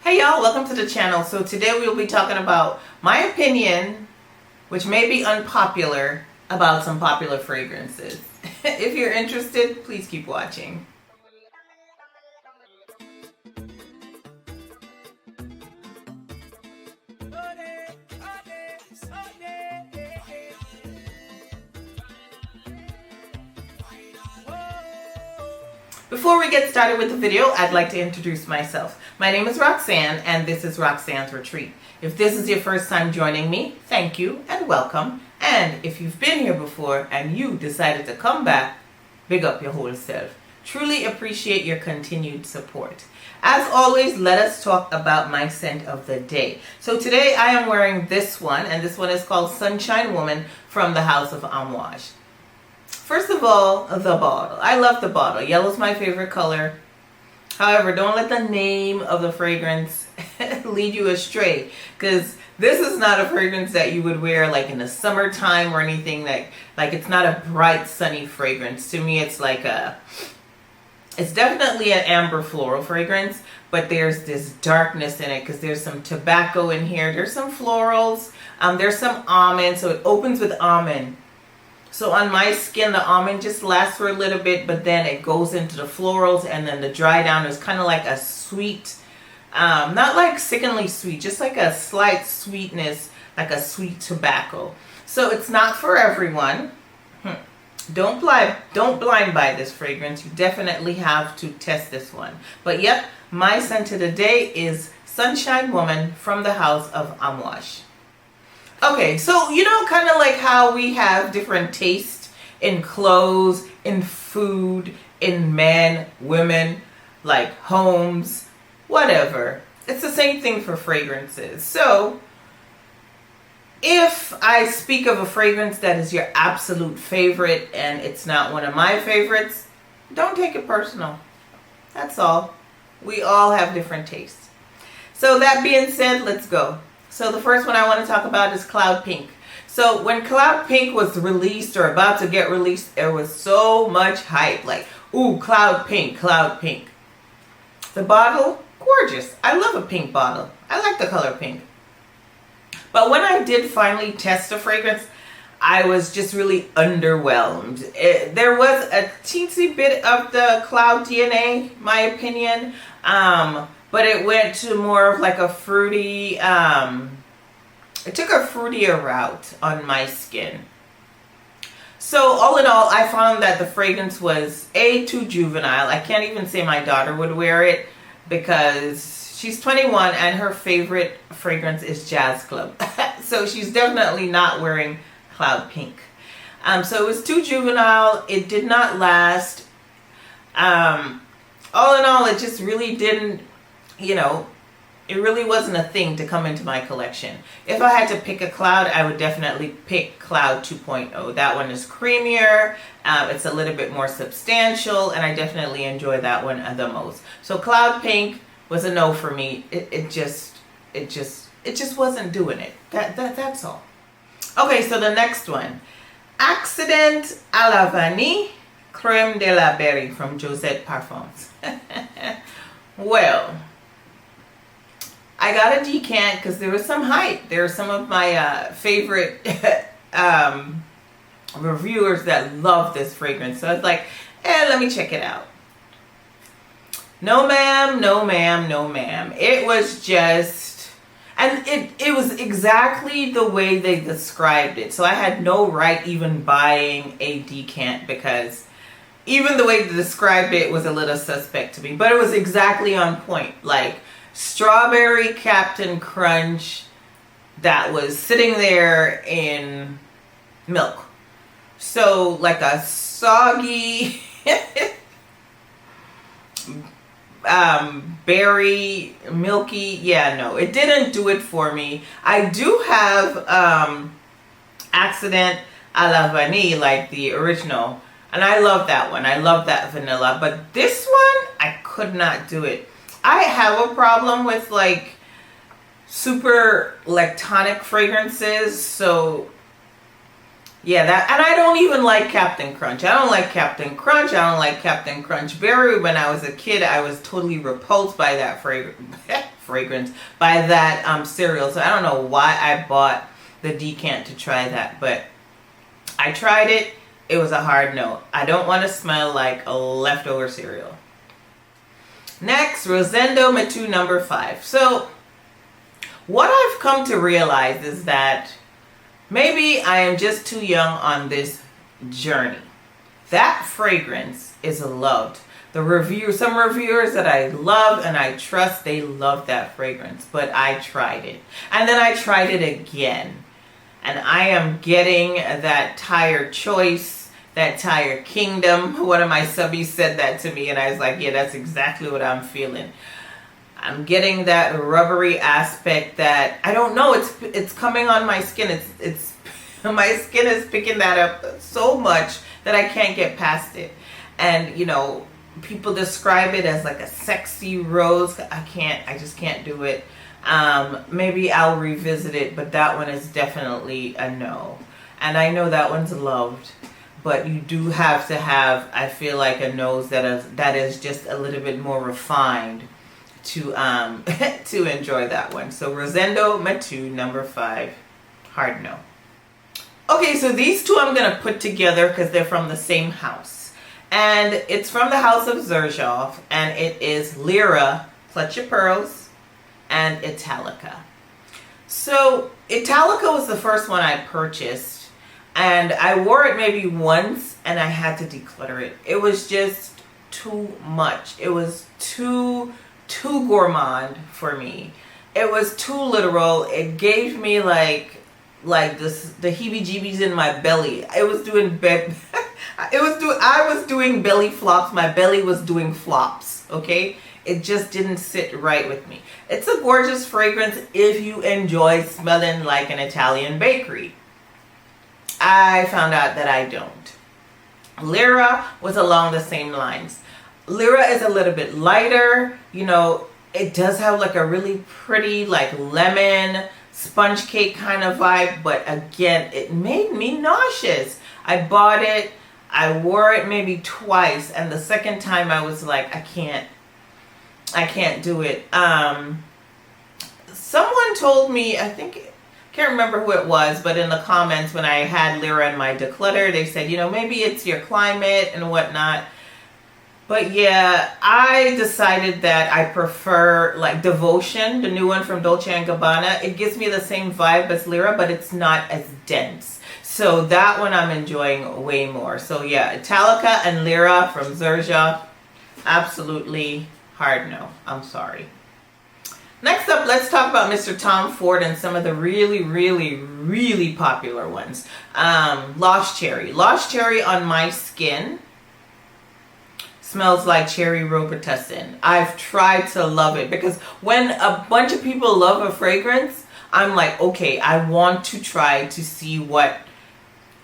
Hey y'all, welcome to the channel. So today we will be talking about my opinion, which may be unpopular, about some popular fragrances. If you're interested, please keep watching. Before we get started with the video, I'd like to introduce myself. My name is Roxanne, and this is Roxanne's Retreat. If this is your first time joining me, thank you and welcome. And if you've been here before and you decided to come back, big up your whole self. Truly appreciate your continued support. As always, let us talk about my scent of the day. So today I am wearing this one, and this one is called Sunshine Woman from the House of Amouage. First of all, the bottle. I love the bottle. Yellow's my favorite color. However, don't let the name of the fragrance lead you astray, because this is not a fragrance that you would wear like in the summertime or anything. Like it's not a bright sunny fragrance. To me, it's definitely an amber floral fragrance, but there's this darkness in it because there's some tobacco in here. There's some florals. There's some almond, so it opens with almond. So on my skin, the almond just lasts for a little bit, but then it goes into the florals, and then the dry down is kind of like a sweet, not like sickeningly sweet, just like a slight sweetness, like a sweet tobacco. So it's not for everyone. Don't blind buy this fragrance. You definitely have to test this one. But yep, my scent of the day is Sunshine Woman from the House of Amouage. Okay, so you know, kind of like how we have different tastes in clothes, in food, in men, women, like homes, whatever. It's the same thing for fragrances. So if I speak of a fragrance that is your absolute favorite and it's not one of my favorites, don't take it personal. That's all. We all have different tastes. So that being said, let's go. So the first one I want to talk about is Cloud Pink. So when Cloud Pink was released or about to get released, there was so much hype. Like, ooh, Cloud Pink, Cloud Pink. The bottle, gorgeous. I love a pink bottle. I like the color pink. But when I did finally test the fragrance, I was just really underwhelmed. There was a teensy bit of the Cloud DNA, my opinion. But it went to more of like a fruity, it took a fruitier route on my skin. So all in all, I found that the fragrance was too juvenile. I can't even say my daughter would wear it because she's 21 and her favorite fragrance is Jazz Club. So she's definitely not wearing Cloud Pink. So it was too juvenile. It did not last. All in all, it just really didn't, you know, it really wasn't a thing to come into my collection. If I had to pick a Cloud, I would definitely pick Cloud 2.0. That one is creamier, it's a little bit more substantial, and I definitely enjoy that one the most. So Cloud Pink was a no for me. It just wasn't doing it. That's all. Okay, so the next one, Accident à la Vanille Crème de la Berry from Josette Parfums. Well, I got a decant because there was some hype. There are some of my favorite reviewers that love this fragrance. So I was like, let me check it out. No ma'am, no ma'am, no ma'am. It was just, and it was exactly the way they described it. So I had no right even buying a decant because even the way they described it was a little suspect to me. But it was exactly on point. Like, strawberry Captain Crunch that was sitting there in milk. So like a soggy berry, milky. Yeah, no, it didn't do it for me. I do have Accident à la Vanille, like the original, and I love that one. I love that vanilla, but this one I could not do it. I have a problem with like super like tonic fragrances, so Yeah, that, and I don't even like Captain Crunch. I don't like Captain Crunch. I don't like Captain Crunch Berry. When I was a kid, I was totally repulsed by that fragrance, by that cereal. So I don't know why I bought the decant to try that, but I tried it. It was a hard no. I don't want to smell like a leftover cereal. Next, Rosendo Matu number 5. So what I've come to realize is that maybe I am just too young on this journey. That fragrance is loved. Some reviewers that I love and I trust, they love that fragrance. But I tried it. And then I tried it again. And I am getting that Tired Choice, that Tired Kingdom. One of my subbies said that to me and I was like, yeah, that's exactly what I'm feeling. I'm getting that rubbery aspect that, I don't know, it's coming on my skin. It's my skin is picking that up so much that I can't get past it. And you know, people describe it as like a sexy rose. I just can't do it. Maybe I'll revisit it, but that one is definitely a no. And I know that one's loved, but you do have to have, I feel like, a nose that is just a little bit more refined to to enjoy that one. So Rosendo Matu number 5, hard no. Okay, so these two I'm gonna put together because they're from the same house, and it's from the house of Xerjoff, and it is Lyra, Clutch Your Pearls, and Italica. So Italica was the first one I purchased, and I wore it maybe once, and I had to declutter it. It was just too much. It was too gourmand for me. It was too literal. It gave me like this, the heebie-jeebies in my belly. I was doing belly flops. My belly was doing flops. Okay, it just didn't sit right with me. It's a gorgeous fragrance if you enjoy smelling like an Italian bakery. I found out that I don't. Lyra was along the same lines. Lyra is a little bit lighter. You know, it does have like a really pretty like lemon sponge cake kind of vibe, but again, it made me nauseous. I bought it, I wore it maybe twice, and the second time I was like, I can't do it. Someone told me, can't remember who it was, but in the comments when I had Lyra in my declutter, they said, you know, maybe it's your climate and whatnot. But yeah, I decided that I prefer like Devotion, the new one from Dolce & Gabbana. It gives me the same vibe as Lyra, but it's not as dense. So that one I'm enjoying way more. So yeah, Italica and Lyra from Xerjoff, absolutely hard no. I'm sorry. Next up, let's talk about Mr. Tom Ford and some of the really popular ones. Lost Cherry. Lost Cherry on my skin smells like cherry Robitussin. I've tried to love it because when a bunch of people love a fragrance, I'm like, okay, I want to try to see what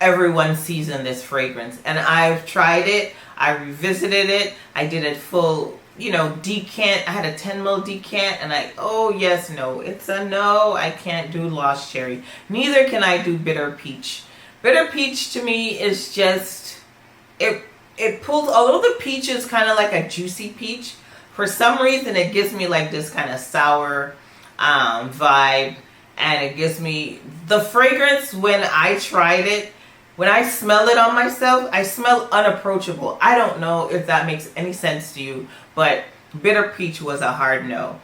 everyone sees in this fragrance. And I've tried it. I revisited it. I did it full, you know, decant. I had a 10 ml decant and oh yes, no, it's a no. I can't do Lost Cherry. Neither can I do Bitter Peach. Bitter Peach to me is just, it pulls, although the peach is kind of like a juicy peach, for some reason it gives me like this kind of sour vibe, and it gives me the fragrance. When I tried it, when I smell it on myself, I smell unapproachable. I don't know if that makes any sense to you, but Bitter Peach was a hard no.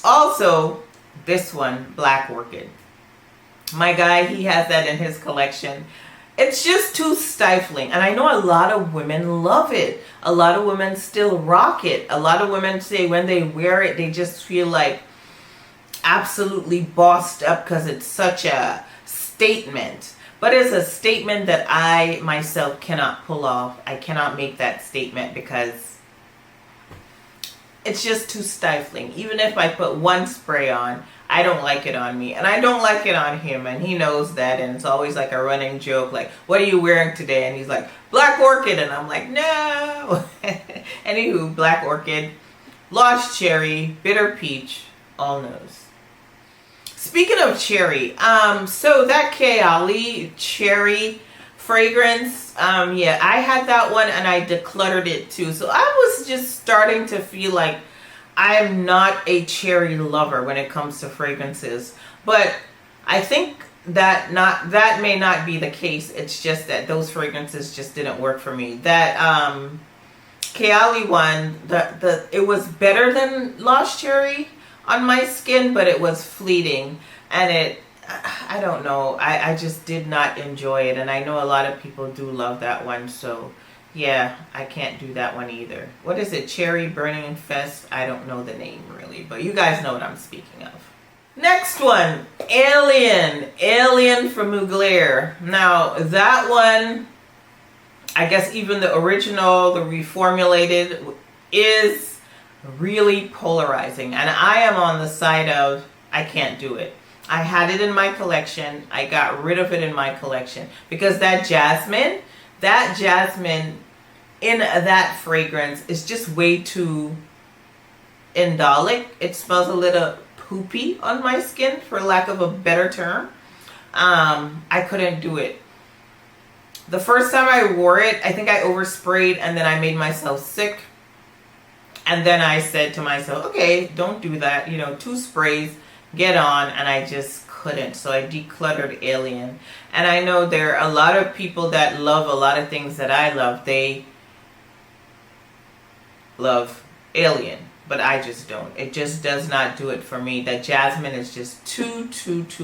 Also, this one, Black Orchid. My guy, he has that in his collection. It's just too stifling. And I know a lot of women love it. A lot of women still rock it. A lot of women say when they wear it, they just feel like absolutely bossed up because it's such a statement. But it's a statement that I myself cannot pull off. I cannot make that statement because it's just too stifling. Even if I put one spray on, I don't like it on me, and I don't like it on him, and he knows that, and it's always like a running joke, like, what are you wearing today? And he's like, Black Orchid, and I'm like, no. Anywho, Black Orchid, Lost Cherry, Bitter Peach, all no's. Speaking of cherry, so that Kayali cherry fragrance. Yeah, I had that one and I decluttered it too. So I was just starting to feel like I am not a cherry lover when it comes to fragrances. But I think that may not be the case. It's just that those fragrances just didn't work for me. That Kayali one, it was better than Lost Cherry on my skin, but it was fleeting, and I don't know, I just did not enjoy it, and I know a lot of people do love that one, so yeah, I can't do that one either. What is it? Cherry Burning Fest? I don't know the name really, but you guys know what I'm speaking of. Next one, Alien from Mugler. Now that one, I guess even the original, the reformulated, is really polarizing. And I am on the side of, I can't do it. I had it in my collection. I got rid of it in my collection. Because that jasmine in that fragrance is just way too indolic. It smells a little poopy on my skin, for lack of a better term. I couldn't do it. The first time I wore it, I think I oversprayed and then I made myself sick. And then I said to myself, okay, don't do that. 2 sprays, get on. And I just couldn't. So I decluttered Alien. And I know there are a lot of people that love a lot of things that I love. They love Alien. But I just don't. It just does not do it for me. That jasmine is just too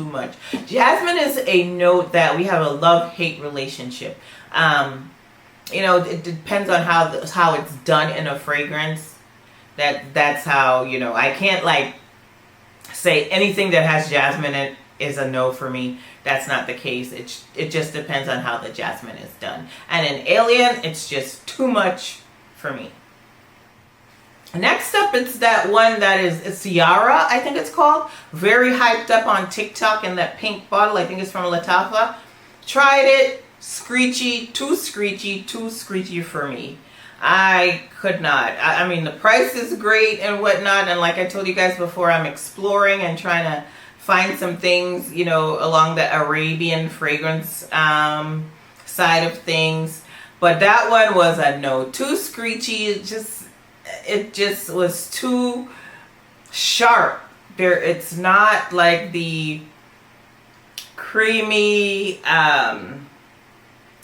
much. Jasmine is a note that we have a love-hate relationship. It depends on how it's done in a fragrance. That's how, I can't like say anything that has jasmine in it is a no for me. That's not the case. It just depends on how the jasmine is done. And in Alien, it's just too much for me. Next up, it's that one that it's Siara, I think it's called. Very hyped up on TikTok in that pink bottle. I think it's from Lattafa. Tried it. Screechy. Too screechy for me. I could not. I mean, the price is great and whatnot. And like I told you guys before, I'm exploring and trying to find some things, along the Arabian fragrance side of things. But that one was a no. Too screechy. It just was too sharp. It's not like the creamy,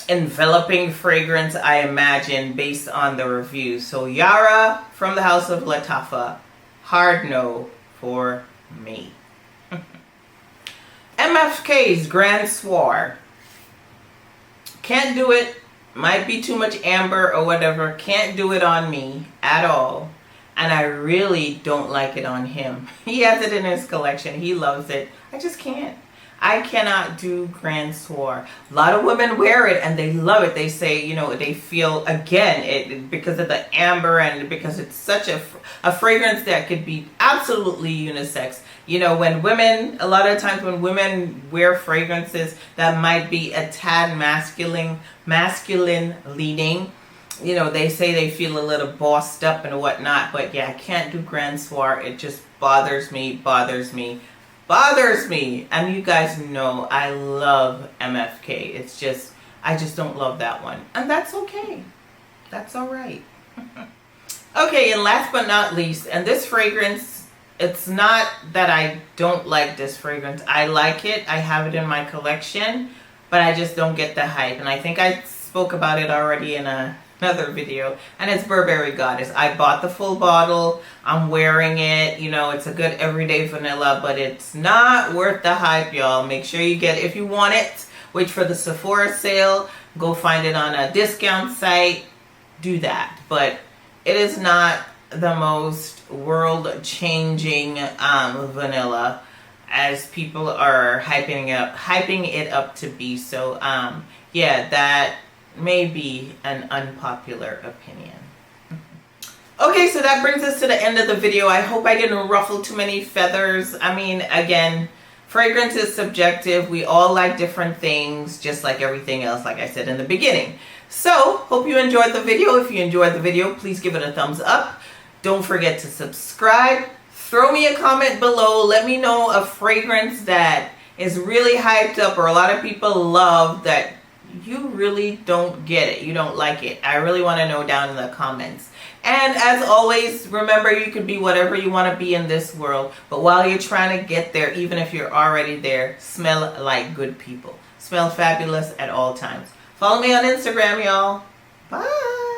enveloping fragrance I imagine based on the reviews. So Yara from the House of Lattafa, hard no for me. MFK's Grand Soir. Can't do it. Might be too much amber or whatever. Can't do it on me at all. And I really don't like it on him. He has it in his collection. He loves it. I just can't. I cannot do Grand Soir. A lot of women wear it and they love it. They say, they feel, again, it because of the amber and because it's such a fragrance that could be absolutely unisex. When women, a lot of times when women wear fragrances that might be a tad masculine leaning, they say they feel a little bossed up and whatnot. But yeah, I can't do Grand Soir. It just bothers me. And you guys know I love MFK. I just don't love that one. And that's okay. That's all right. Okay, and last but not least, and this fragrance, it's not that I don't like this fragrance. I like it. I have it in my collection, but I just don't get the hype. And I think I spoke about it already in another video. And it's Burberry Goddess. I bought the full bottle. I'm wearing it. It's a good everyday vanilla, but it's not worth the hype, y'all. Make sure you get it. If you want it, wait for the Sephora sale. Go find it on a discount site. Do that. But it is not the most world-changing vanilla as people are hyping it up to be. So yeah, that may be an unpopular opinion. Okay, so that brings us to the end of the video. I hope I didn't ruffle too many feathers. I mean, again, fragrance is subjective. We all like different things, just like everything else, like I said in the beginning. So, hope you enjoyed the video. If you enjoyed the video, please give it a thumbs up. Don't forget to subscribe. Throw me a comment below. Let me know a fragrance that is really hyped up or a lot of people love that you really don't get it. You don't like it. I really want to know down in the comments. And as always, remember, you can be whatever you want to be in this world. But while you're trying to get there, even if you're already there, smell like good people. Smell fabulous at all times. Follow me on Instagram, y'all. Bye.